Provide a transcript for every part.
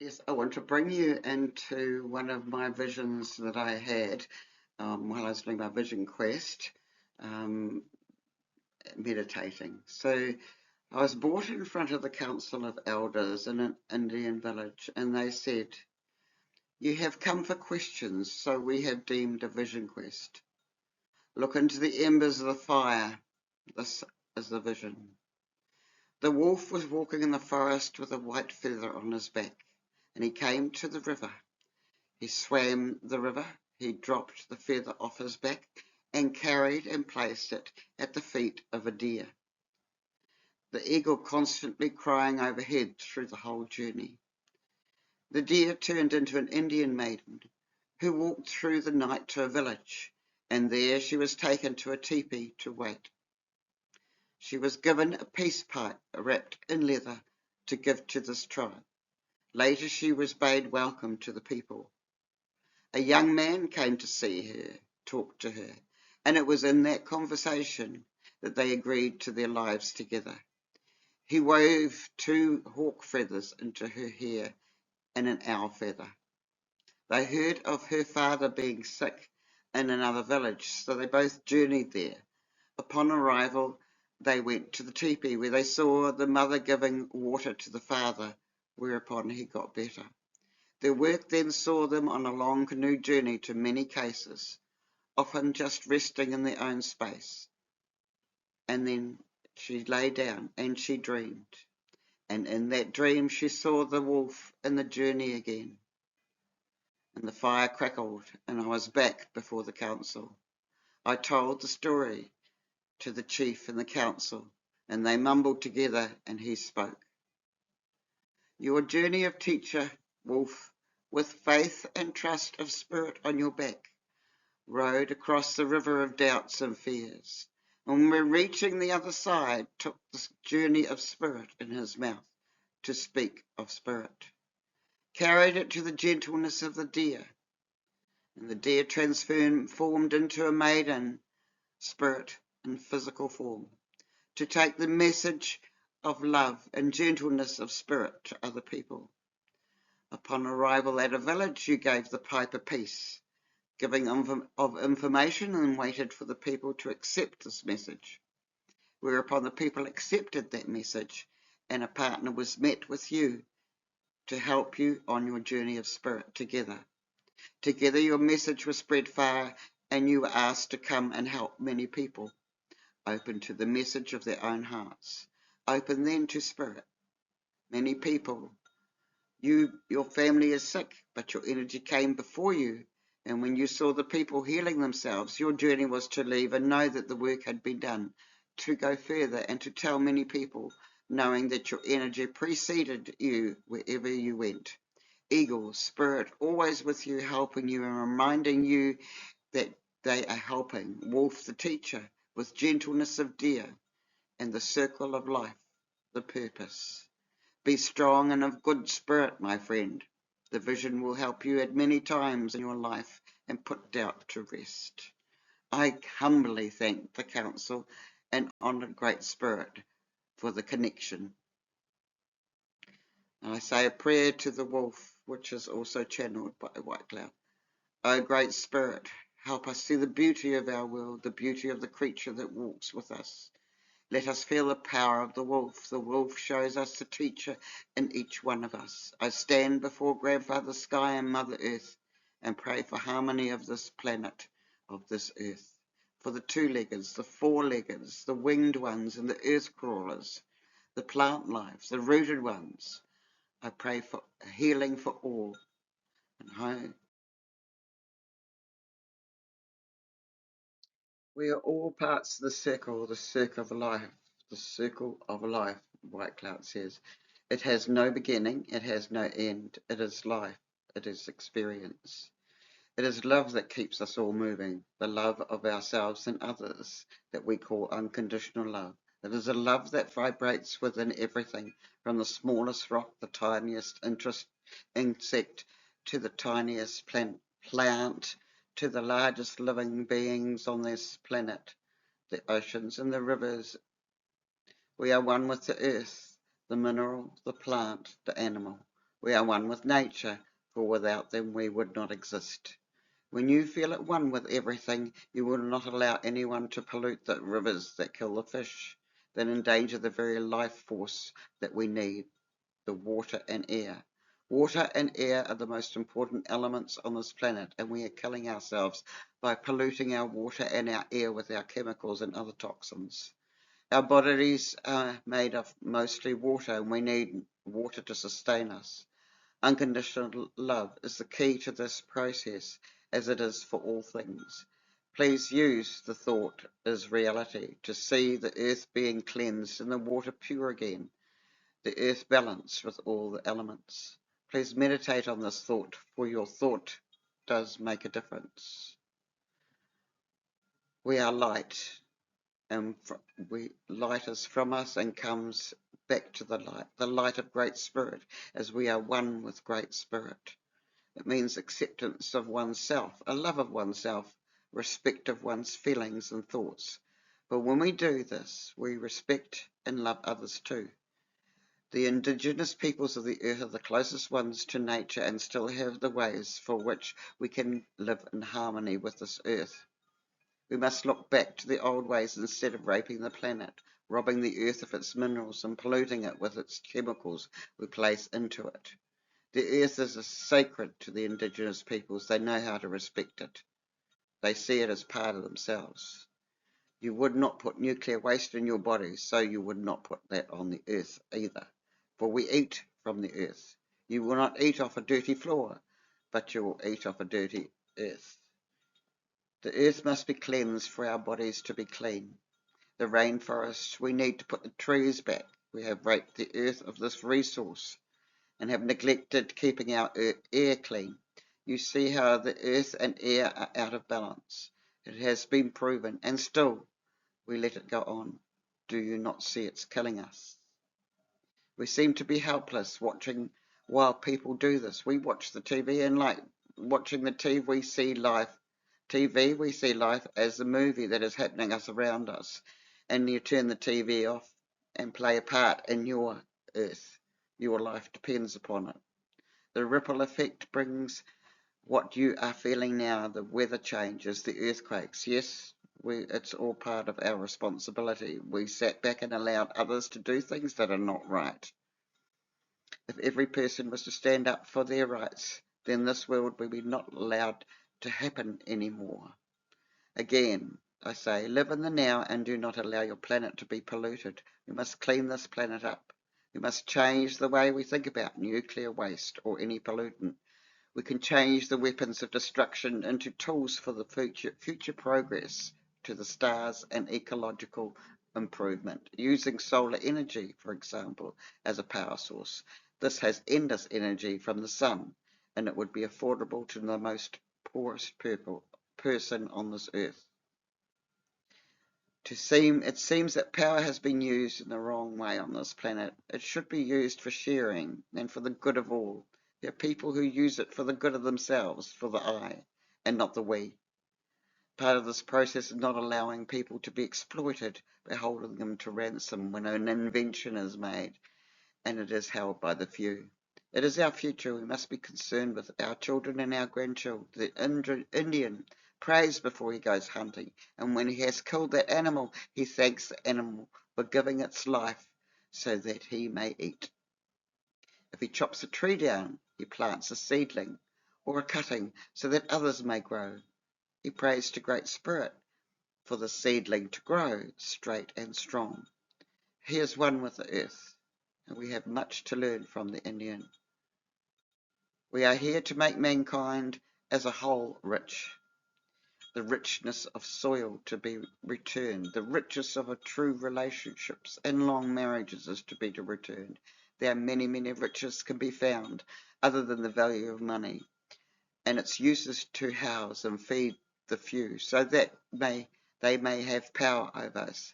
Yes, I want to bring you into one of my visions that I had while I was doing my vision quest, um, meditating. So I was brought in front of the Council of Elders in an Indian village, and they said, "You have come for questions, so we have deemed a vision quest. Look into the embers of the fire. This is the vision. The wolf was walking in the forest with a white feather on his back, and he came to the river. He swam the river, he dropped the feather off his back and carried and placed it at the feet of a deer, the eagle constantly crying overhead through the whole journey. The deer turned into an Indian maiden who walked through the night to a village, and there she was taken to a tepee to wait. She was given a peace pipe wrapped in leather to give to this tribe. Later she was bade welcome to the people. A young man came to see her, talk to her, and it was in that conversation that they agreed to their lives together. He wove 2 hawk feathers into her hair and an owl feather. They heard of her father being sick in another village, so they both journeyed there. Upon arrival, they went to the tepee where they saw the mother giving water to the father, whereupon he got better. Their work then saw them on a long canoe journey to many cases, often just resting in their own space. And then she lay down and she dreamed. And in that dream she saw the wolf in the journey again. And the fire crackled, and I was back before the council. I told the story to the chief and the council, and they mumbled together, and he spoke. Your journey of teacher, wolf, with faith and trust of spirit on your back, rode across the river of doubts and fears. And when we're reaching the other side, took the journey of spirit in his mouth to speak of spirit. Carried it to the gentleness of the deer, and the deer transformed into a maiden spirit in physical form, to take the message of love and gentleness of spirit to other people. Upon arrival at a village, you gave the piper peace, giving of information, and waited for the people to accept this message. Whereupon the people accepted that message, and a partner was met with you to help you on your journey of spirit together. Together your message was spread far, and you were asked to come and help many people, open to the message of their own hearts, open then to spirit. Many people, your family is sick, but your energy came before you. And when you saw the people healing themselves, your journey was to leave and know that the work had been done, to go further and to tell many people, knowing that your energy preceded you wherever you went. Eagle, spirit, always with you, helping you and reminding you that they are helping. Wolf, the teacher, with gentleness of deer, and the circle of life, the purpose. Be strong and of good spirit, my friend. The vision will help you at many times in your life and put doubt to rest. I humbly thank the council and honour Great Spirit for the connection. And I say a prayer to the wolf, which is also channeled by Whitecloud. O Great Spirit, help us see the beauty of our world, the beauty of the creature that walks with us. Let us feel the power of the wolf. The wolf shows us the teacher in each one of us. I stand before Grandfather Sky and Mother Earth and pray for harmony of this planet, of this earth. For the 2-leggeds, the 4-leggeds, the winged ones and the earth crawlers, the plant life, the rooted ones. I pray for healing for all. And we are all parts of the circle of life, the circle of life, Whitecloud says. It has no beginning, it has no end. It is life, it is experience. It is love that keeps us all moving, the love of ourselves and others that we call unconditional love. It is a love that vibrates within everything, from the smallest rock, the tiniest insect, to the tiniest plant, to the largest living beings on this planet, the oceans and the rivers. We are one with the earth, the mineral, the plant, the animal. We are one with nature, for without them we would not exist. When you feel at one with everything, you will not allow anyone to pollute the rivers that kill the fish, that endanger the very life force that we need, the water and air. Water and air are the most important elements on this planet, and we are killing ourselves by polluting our water and our air with our chemicals and other toxins. Our bodies are made of mostly water, and we need water to sustain us. Unconditional love is the key to this process, as it is for all things. Please use the thought as reality to see the earth being cleansed and the water pure again, the earth balanced with all the elements. Please meditate on this thought, for your thought does make a difference. We are light, and light is from us and comes back to the light of Great Spirit, as we are one with Great Spirit. It means acceptance of oneself, a love of oneself, respect of one's feelings and thoughts. But when we do this, we respect and love others too. The indigenous peoples of the earth are the closest ones to nature and still have the ways for which we can live in harmony with this earth. We must look back to the old ways instead of raping the planet, robbing the earth of its minerals and polluting it with its chemicals we place into it. The earth is sacred to the indigenous peoples. They know how to respect it. They see it as part of themselves. You would not put nuclear waste in your body, so you would not put that on the earth either. For we eat from the earth. You will not eat off a dirty floor, but you will eat off a dirty earth. The earth must be cleansed for our bodies to be clean. The rainforests, we need to put the trees back. We have raped the earth of this resource and have neglected keeping our air clean. You see how the earth and air are out of balance. It has been proven, and still we let it go on. Do you not see it's killing us? We seem to be helpless watching while people do this. We watch the TV, and like watching the TV, we see life. We see life as the movie that is happening us around us. And you turn the TV off and play a part in your earth. Your life depends upon it. The ripple effect brings what you are feeling now, the weather changes, the earthquakes. Yes, it's all part of our responsibility. We sat back and allowed others to do things that are not right. If every person was to stand up for their rights, then this world would be not allowed to happen anymore. Again, I say, live in the now and do not allow your planet to be polluted. We must clean this planet up. We must change the way we think about nuclear waste or any pollutant. We can change the weapons of destruction into tools for the future progress to the stars and ecological improvement, using solar energy, for example, as a power source. This has endless energy from the sun, and it would be affordable to the most poorest person on this earth. It seems that power has been used in the wrong way on this planet. It should be used for sharing and for the good of all. There are people who use it for the good of themselves, for the I, and not the we. Part of this process is not allowing people to be exploited by holding them to ransom when an invention is made and it is held by the few. It is our future. We must be concerned with our children and our grandchildren. The Indian prays before he goes hunting, and when he has killed that animal, he thanks the animal for giving its life so that he may eat. If he chops a tree down, he plants a seedling or a cutting so that others may grow. He prays to Great Spirit for the seedling to grow straight and strong. He is one with the earth, and we have much to learn from the Indian. We are here to make mankind as a whole rich. The richness of soil to be returned. The richness of a true relationships and long marriages is to be returned. There are many, many riches can be found other than the value of money, and its uses to house and feed the few, so that they may have power over us.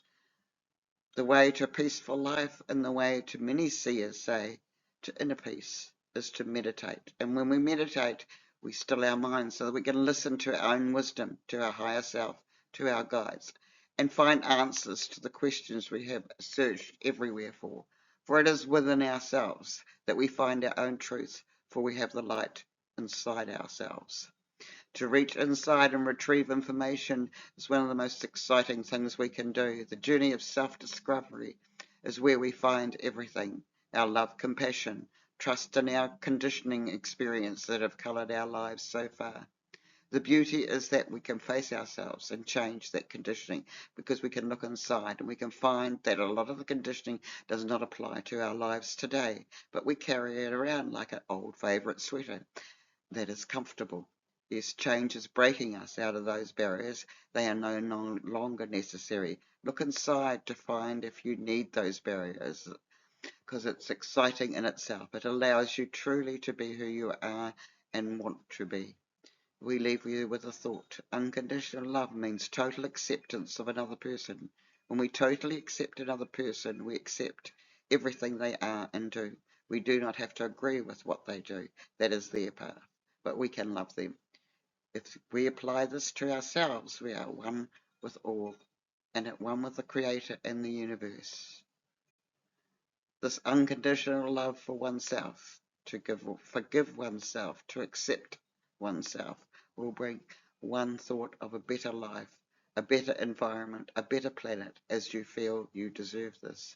The way to a peaceful life and the way to many seers say to inner peace is to meditate. And when we meditate, we still our minds so that we can listen to our own wisdom, to our higher self, to our guides, and find answers to the questions we have searched everywhere for For it is within ourselves that we find our own truth, for we have the light inside ourselves. To reach inside and retrieve information is one of the most exciting things we can do. The journey of self-discovery is where we find everything: our love, compassion, trust, and our conditioning experience that have coloured our lives so far. The beauty is that we can face ourselves and change that conditioning, because we can look inside and we can find that a lot of the conditioning does not apply to our lives today, but we carry it around like an old favourite sweater that is comfortable. Yes, change is breaking us out of those barriers. They are no longer necessary. Look inside to find if you need those barriers, because it's exciting in itself. It allows you truly to be who you are and want to be. We leave you with a thought. Unconditional love means total acceptance of another person. When we totally accept another person, we accept everything they are and do. We do not have to agree with what they do. That is their path. But we can love them. If we apply this to ourselves, we are one with all, and at one with the Creator and the universe. This unconditional love for oneself, to forgive oneself, to accept oneself, will bring one thought of a better life, a better environment, a better planet, as you feel you deserve this.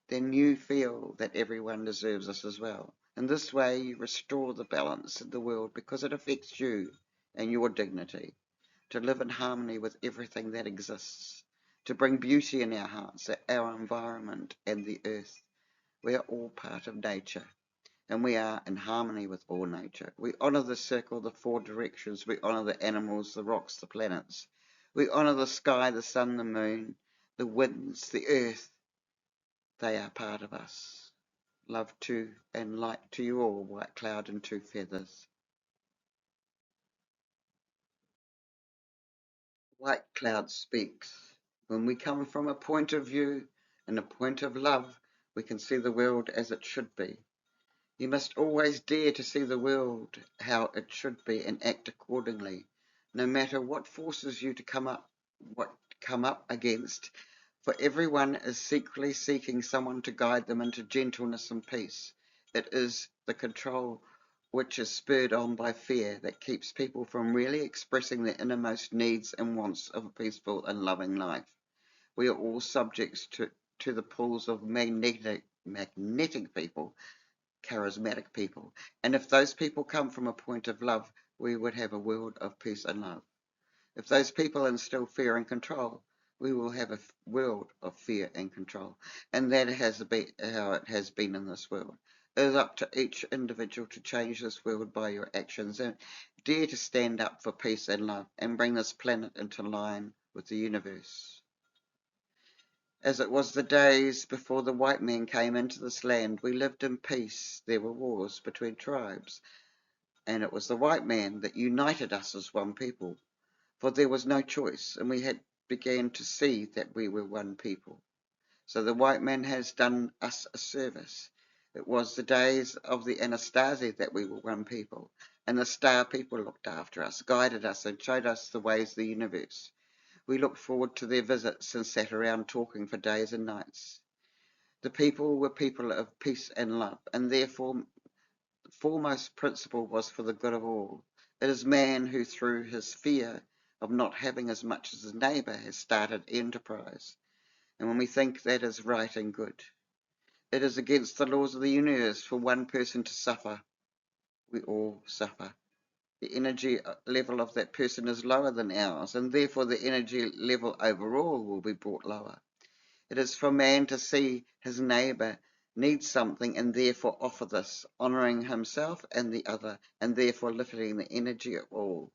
Then you feel that everyone deserves this as well. In this way, you restore the balance in the world, because it affects you and your dignity, to live in harmony with everything that exists, to bring beauty in our hearts, our environment, and the earth. We are all part of nature, and we are in harmony with all nature. We honour the circle, the four directions. We honour the animals, the rocks, the planets. We honour the sky, the sun, the moon, the winds, the earth. They are part of us. Love to and light to you all, Whitecloud and Two Feathers. Whitecloud speaks. When we come from a point of view and a point of love, we can see the world as it should be. You must always dare to see the world how it should be and act accordingly, no matter what forces you to come up against, for everyone is secretly seeking someone to guide them into gentleness and peace. It is the control which is spurred on by fear that keeps people from really expressing their innermost needs and wants of a peaceful and loving life. We are all subjects to the pulls of magnetic people, charismatic people. And if those people come from a point of love, we would have a world of peace and love. If those people instill fear and control, we will have a world of fear and control. And that has been how it has been in this world. It is up to each individual to change this world by your actions, and dare to stand up for peace and love and bring this planet into line with the universe. As it was the days before the white men came into this land, we lived in peace. There were wars between tribes, and it was the white man that united us as one people. For there was no choice, and we had began to see that we were one people. So the white man has done us a service. It was the days of the Anastasia that we were one people, and the star people looked after us, guided us, and showed us the ways of the universe. We looked forward to their visits and sat around talking for days and nights. The people were people of peace and love, and therefore the foremost principle was for the good of all. It is man who, through his fear of not having as much as his neighbour, has started enterprise. And when we think that is right and good, it is against the laws of the universe for one person to suffer. We all suffer. The energy level of that person is lower than ours, and therefore the energy level overall will be brought lower. It is for man to see his neighbour needs something and therefore offer this, honouring himself and the other, and therefore lifting the energy of all.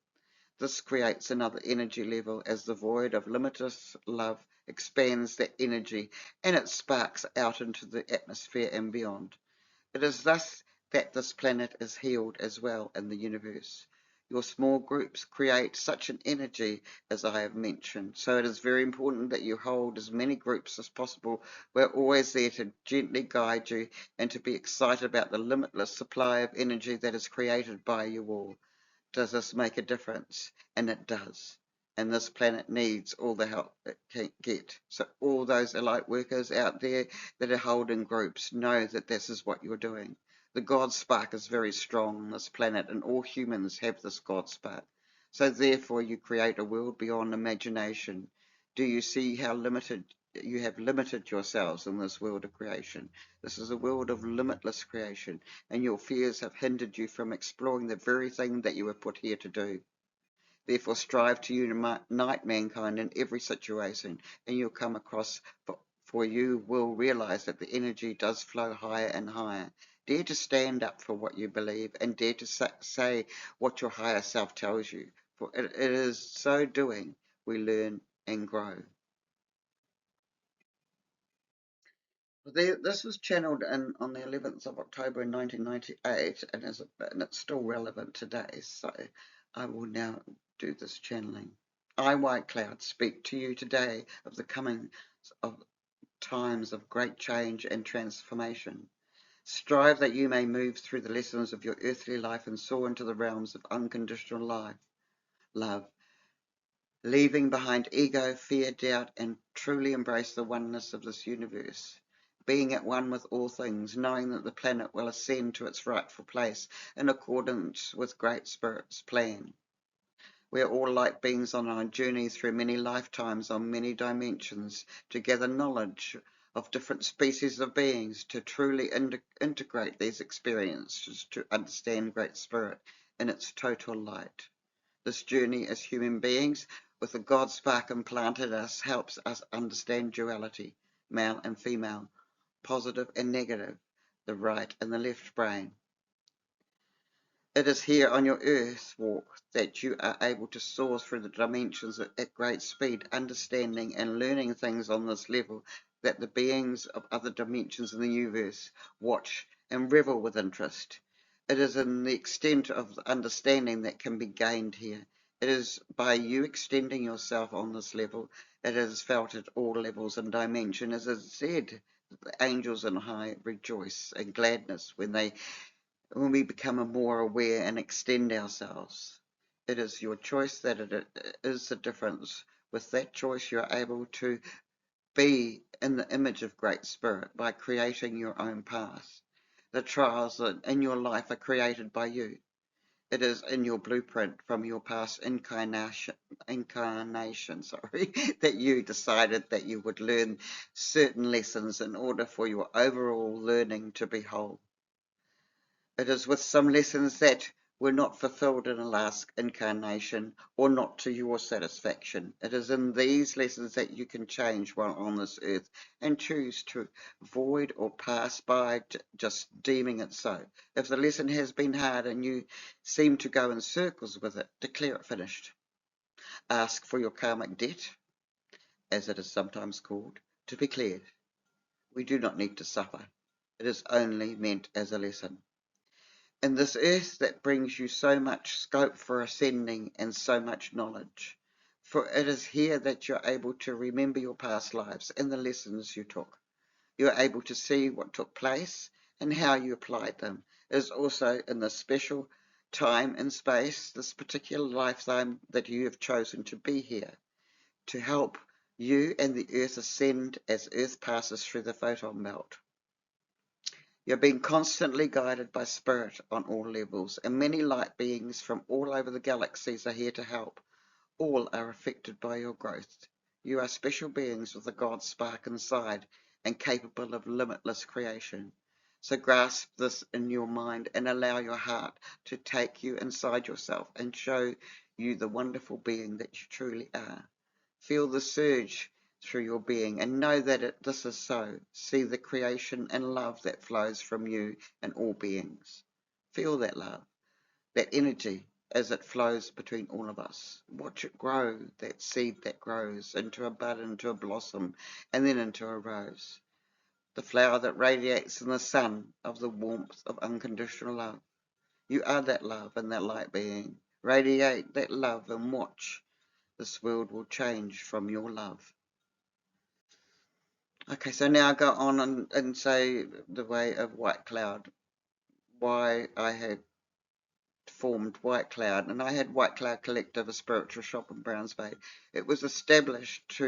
This creates another energy level as the void of limitless love expands that energy, and it sparks out into the atmosphere and beyond. It is thus that this planet is healed as well in the universe. Your small groups create such an energy as I have mentioned, so it is very important that you hold as many groups as possible. We're always there to gently guide you and to be excited about the limitless supply of energy that is created by you all. Does this make a difference? And it does. and this planet needs all the help it can get. So all those light workers out there that are holding groups, know that this is what you're doing. The God spark is very strong on this planet, and all humans have this God spark. So therefore you create a world beyond imagination. Do you see how limited you have limited yourselves in this world of creation? This is a world of limitless creation, and your fears have hindered you from exploring the very thing that you were put here to do. Therefore, strive to unite mankind in every situation, and you'll come across, for you will realize that the energy does flow higher and higher. Dare to stand up for what you believe, and dare to say what your higher self tells you. For it is so doing we learn and grow. This was channeled on the 11th of October in 1998, and it's still relevant today. So I will now do this channeling. I, Whitecloud, speak to you today of the coming of times of great change and transformation. Strive that you may move through the lessons of your earthly life and soar into the realms of unconditional love, leaving behind ego, fear, doubt, and truly embrace the oneness of this universe. Being at one with all things, knowing that the planet will ascend to its rightful place in accordance with Great Spirit's plan. We are all light beings on our journey through many lifetimes on many dimensions to gather knowledge of different species of beings to truly integrate these experiences to understand Great Spirit in its total light. This journey as human beings with the God spark implanted in us helps us understand duality, male and female, positive and negative, the right and the left brain. It is here on your earth walk that you are able to soar through the dimensions at great speed, understanding and learning things on this level that the beings of other dimensions in the universe watch and revel with interest. It is in the extent of understanding that can be gained here. It is by you extending yourself on this level, it is felt at all levels and dimensions. As it is said, the angels on high rejoice in gladness when we become more aware and extend ourselves. It is your choice that it is the difference. With that choice, you are able to be in the image of Great Spirit by creating your own path. The trials in your life are created by you. It is in your blueprint from your past incarnation, that you decided that you would learn certain lessons in order for your overall learning to be whole. It is with some lessons that were not fulfilled in a last incarnation or not to your satisfaction. It is in these lessons that you can change while on this earth and choose to avoid or pass by just deeming it so. If the lesson has been hard and you seem to go in circles with it, declare it finished. Ask for your karmic debt, as it is sometimes called, to be cleared. We do not need to suffer. It is only meant as a lesson. In this earth that brings you so much scope for ascending and so much knowledge. For it is here that you're able to remember your past lives and the lessons you took. You're able to see what took place and how you applied them. It is also in this special time and space, this particular lifetime, that you have chosen to be here, to help you and the earth ascend as earth passes through the photon belt. You're being constantly guided by spirit on all levels, and many light beings from all over the galaxies are here to help. All are affected by your growth. You are special beings with a God spark inside and capable of limitless creation. So grasp this in your mind and allow your heart to take you inside yourself and show you the wonderful being that you truly are. Feel the surge through your being and know that this is so. See the creation and love that flows from you and all beings. Feel that love, that energy as it flows between all of us. Watch it grow, that seed that grows into a bud, into a blossom, and then into a rose. The flower that radiates in the sun of the warmth of unconditional love. You are that love and that light being. Radiate that love and watch. This world will change from your love. Okay, so now I go on and say the way of Whitecloud, why I have formed Whitecloud, and I had Whitecloud Collective, a spiritual shop in Browns Bay. It was established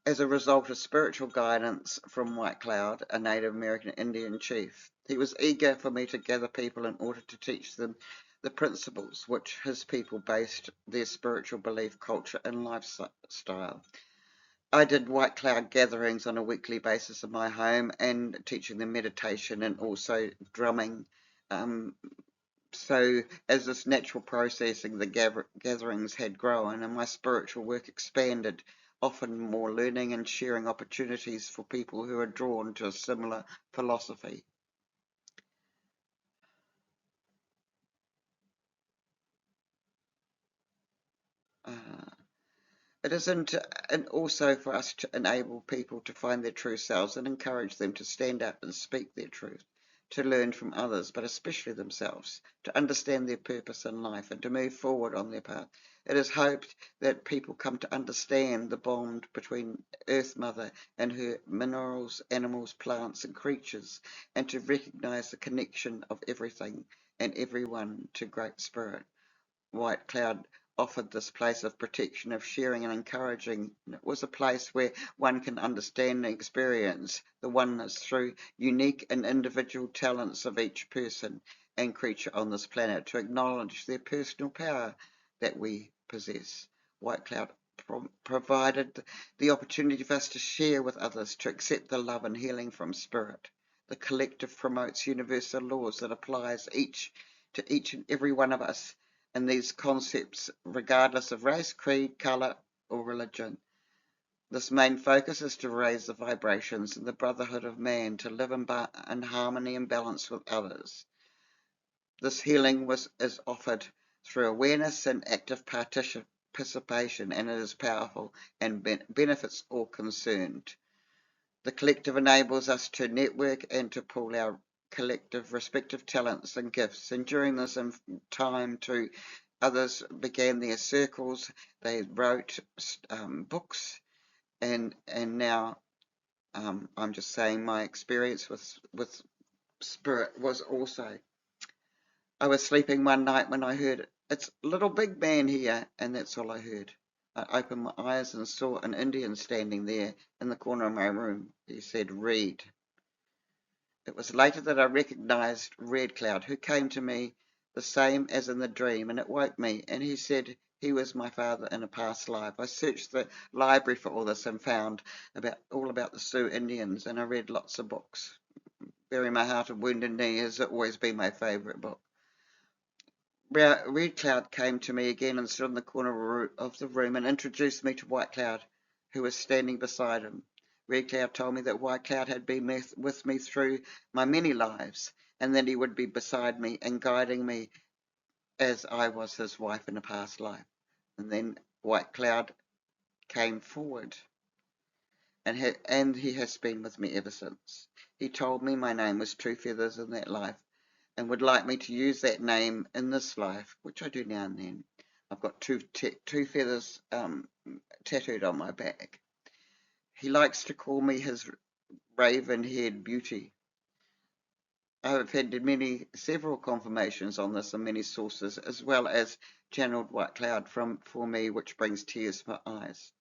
as a result of spiritual guidance from Whitecloud, a Native American Indian chief. He was eager for me to gather people in order to teach them the principles which his people based their spiritual belief, culture, and lifestyle. I did Whitecloud gatherings on a weekly basis in my home and teaching them meditation and also drumming. Um, so as this natural processing, the gatherings had grown and my spiritual work expanded, often more learning and sharing opportunities for people who are drawn to a similar philosophy. Uh, It isn't, and also for us to enable people to find their true selves and encourage them to stand up and speak their truth, to learn from others, but especially themselves, to understand their purpose in life and to move forward on their path. It is hoped that people come to understand the bond between Earth Mother and her minerals, animals, plants, and creatures, and to recognise the connection of everything and everyone to Great Spirit. Whitecloud offered this place of protection, of sharing and encouraging. It was a place where one can understand and experience the oneness through unique and individual talents of each person and creature on this planet, to acknowledge their personal power that we possess. Whitecloud provided the opportunity for us to share with others, to accept the love and healing from spirit. The collective promotes universal laws that applies to each and every one of us, and these concepts regardless of race, creed, colour or religion. This main focus is to raise the vibrations in the brotherhood of man, to live in harmony and balance with others. This healing is offered through awareness and active participation, and it is powerful and benefits all concerned. The collective enables us to network and to pool our collective respective talents and gifts, and during this time too, others began their circles, they wrote books, and now I'm just saying my experience with spirit was also, I was sleeping one night when I heard, "It's little big man here," and that's all I heard. I opened my eyes and saw an Indian standing there in the corner of my room. He said, "Read." It was later that I recognised Whitecloud, who came to me the same as in the dream, and it woke me, and he said he was my father in a past life. I searched the library for all this and found all about the Sioux Indians, and I read lots of books. Bury My Heart of Wounded Knee has always been my favourite book. Whitecloud came to me again and stood in the corner of the room and introduced me to Whitecloud, who was standing beside him. Whitecloud told me that Whitecloud had been with me through my many lives, and that he would be beside me and guiding me as I was his wife in a past life. And then Whitecloud came forward, and he has been with me ever since. He told me my name was Two Feathers in that life, and would like me to use that name in this life, which I do now and then. I've got two feathers tattooed on my back. He likes to call me his raven-haired beauty. I have had several confirmations on this in many sources, as well as channeled Whitecloud for me, which brings tears to my eyes.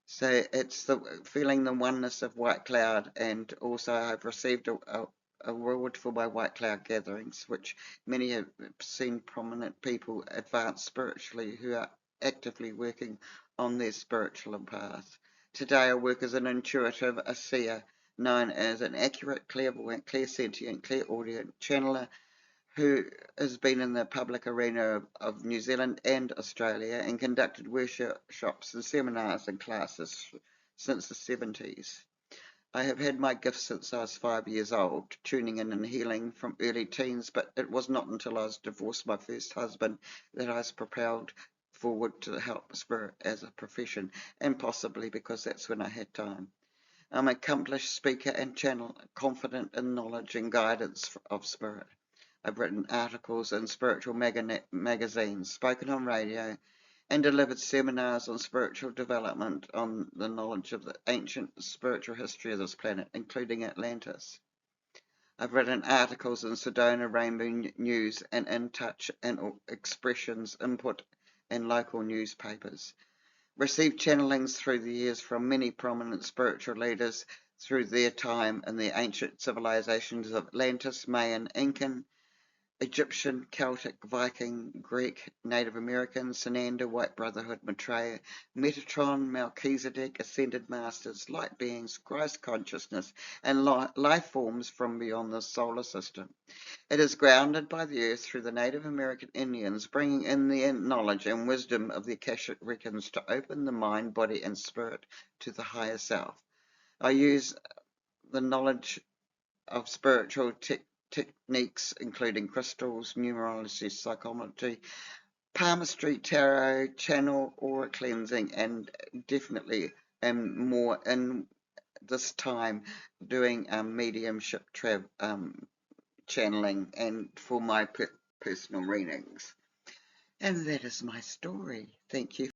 So it's feeling the oneness of Whitecloud, and also I've received a reward for my Whitecloud gatherings, which many have seen prominent people advance spiritually who are actively working on their spiritual path. Today I work as an intuitive, a seer, known as an accurate, clairvoyant, clairsentient, clairaudient channeler, who has been in the public arena of New Zealand and Australia and conducted workshops and seminars and classes since the 70s. I have had my gifts since I was 5 years old, tuning in and healing from early teens, but it was not until I was divorced my first husband that I was propelled forward to help spirit as a profession, and possibly because that's when I had time. I'm an accomplished speaker and channel, confident in knowledge and guidance of spirit. I've written articles in spiritual magazines, spoken on radio, and delivered seminars on spiritual development, on the knowledge of the ancient spiritual history of this planet, including Atlantis. I've written articles in Sedona, Rainbow News, and In Touch and Expressions Input in local newspapers. Received channelings through the years from many prominent spiritual leaders through their time in the ancient civilizations of Atlantis, Mayan, Incan, Egyptian, Celtic, Viking, Greek, Native American, Sananda, White Brotherhood, Maitreya, Metatron, Melchizedek, Ascended Masters, light beings, Christ consciousness, and life forms from beyond the solar system. It is grounded by the earth through the Native American Indians, bringing in the knowledge and wisdom of the Akashic records to open the mind, body, and spirit to the higher self. I use the knowledge of spiritual techniques, including crystals, numerology, psychology, palmistry, tarot, channel, aura cleansing, and definitely am more in this time doing mediumship channeling and for my personal readings. And that is my story. Thank you.